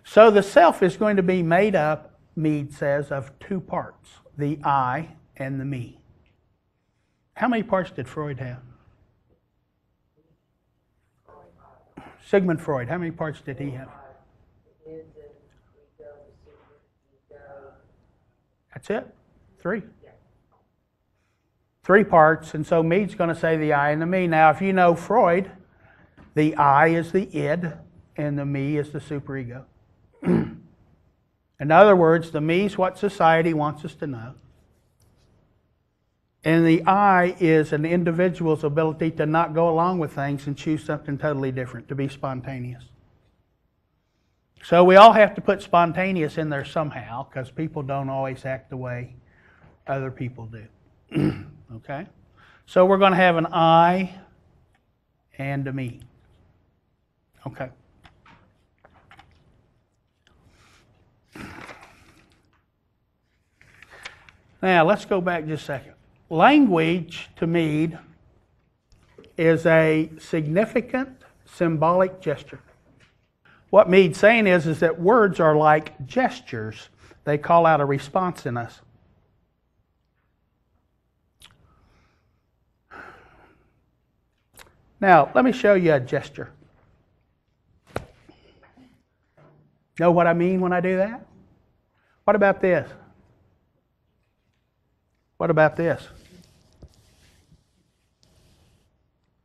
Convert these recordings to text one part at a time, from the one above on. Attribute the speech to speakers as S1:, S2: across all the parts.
S1: So the self is going to be made up, Mead says, of two parts, the I and the me. How many parts did Freud have? Sigmund Freud, how many parts did he have? That's it? 3. 3 parts, and so Mead's going to say the I and the me. Now, if you know Freud, the I is the id, and the me is the superego. In other words, the me is what society wants us to know. And the I is an individual's ability to not go along with things and choose something totally different, to be spontaneous. So we all have to put spontaneous in there somehow, because people don't always act the way other people do. Okay? So we're going to have an I and a me. Okay. Now, let's go back just a second. Language, to Mead, is a significant symbolic gesture. What Mead's saying is that words are like gestures. They call out a response in us. Now, let me show you a gesture. Know what I mean when I do that? What about this? What about this?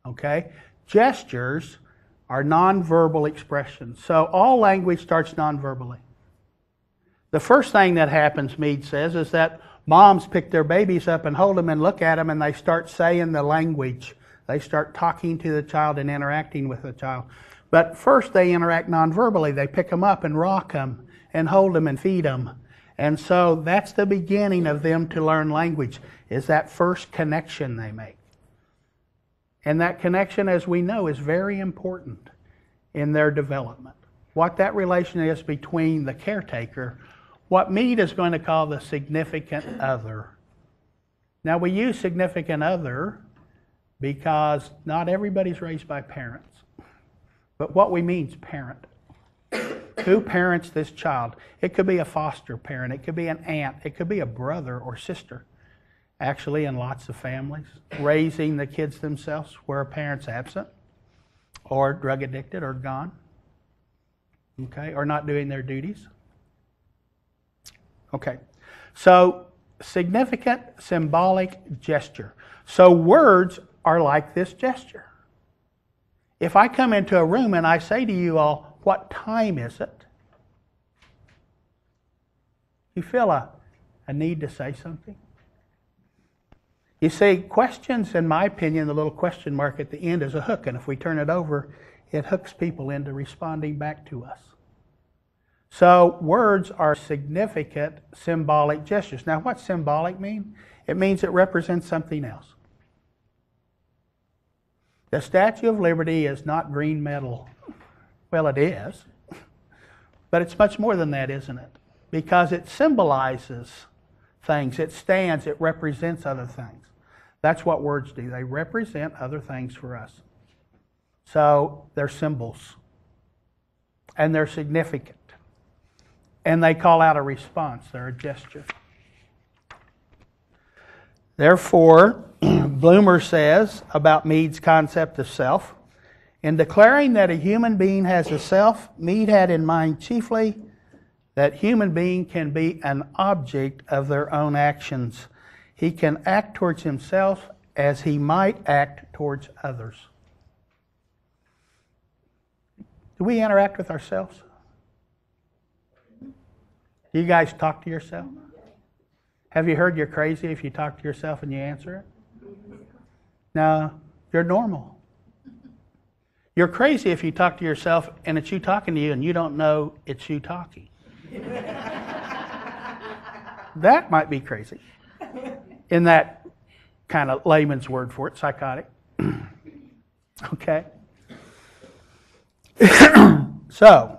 S1: Okay? Gestures are nonverbal expressions. So all language starts nonverbally. The first thing that happens, Mead says, is that moms pick their babies up and hold them and look at them, and they start saying the language. They start talking to the child and interacting with the child. But first they interact nonverbally. They pick them up and rock them and hold them and feed them. And so that's the beginning of them to learn language, is that first connection they make. And that connection, as we know, is very important in their development. What that relation is between the caretaker, what Mead is going to call the significant other. Now, we use significant other because not everybody's raised by parents. But what we mean is parent. Who parents this child? It could be a foster parent. It could be an aunt. It could be a brother or sister. Actually, in lots of families, raising the kids themselves where a parent's absent or drug addicted or gone, okay, or not doing their duties. Okay, so significant symbolic gesture. So words are like this gesture. If I come into a room and I say to you all, what time is it? You feel a need to say something? You see, questions, in my opinion, the little question mark at the end is a hook, and if we turn it over, it hooks people into responding back to us. So words are significant symbolic gestures. Now, what's symbolic mean? It means it represents something else. The Statue of Liberty is not green metal. Well, it is. But it's much more than that, isn't it? Because it symbolizes things. It stands. It represents other things. That's what words do. They represent other things for us. So they're symbols. And they're significant. And they call out a response. They're a gesture. Therefore, Bloomer says about Mead's concept of self, in declaring that a human being has a self, Mead had in mind chiefly that human being can be an object of their own actions. He can act towards himself as he might act towards others. Do we interact with ourselves? Do you guys talk to yourself? Have you heard you're crazy if you talk to yourself and you answer it? No, you're normal. You're crazy if you talk to yourself and it's you talking to you and you don't know it's you talking. That might be crazy. In that kind of layman's word for it, psychotic. Okay? So,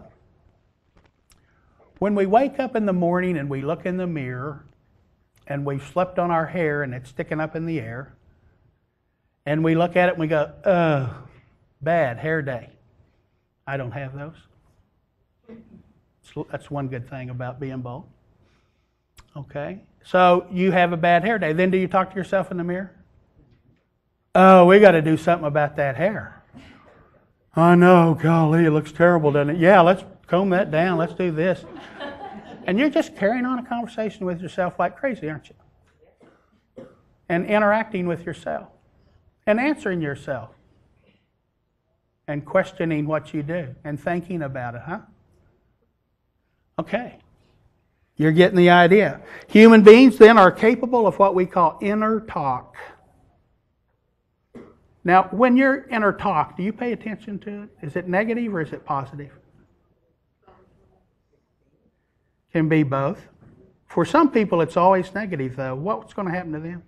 S1: when we wake up in the morning and we look in the mirror and we've slept on our hair and it's sticking up in the air, and we look at it and we go, oh, bad hair day. I don't have those. That's one good thing about being bold. Okay? So you have a bad hair day. Then do you talk to yourself in the mirror? Oh, we got to do something about that hair. I know, golly, it looks terrible, doesn't it? Yeah, let's comb that down. Let's do this. And you're just carrying on a conversation with yourself like crazy, aren't you? And interacting with yourself. And answering yourself. And questioning what you do. And thinking about it, huh? Okay. You're getting the idea. Human beings then are capable of what we call inner talk. Now, when you're inner talk, do you pay attention to it? Is it negative or is it positive? Can be both. For some people, it's always negative, though. What's going to happen to them?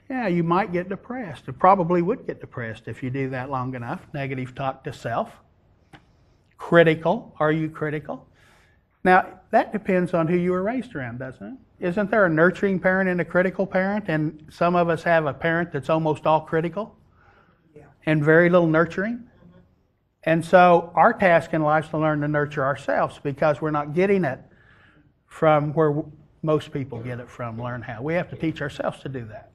S1: Yeah, you might get depressed. You probably would get depressed if you do that long enough. Negative talk to self. Critical. Are you critical? Now, that depends on who you were raised around, doesn't it? Isn't there a nurturing parent and a critical parent? And some of us have a parent that's almost all critical and very little nurturing. And so our task in life is to learn to nurture ourselves because we're not getting it from where most people get it from, learn how. We have to teach ourselves to do that.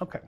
S1: Okay.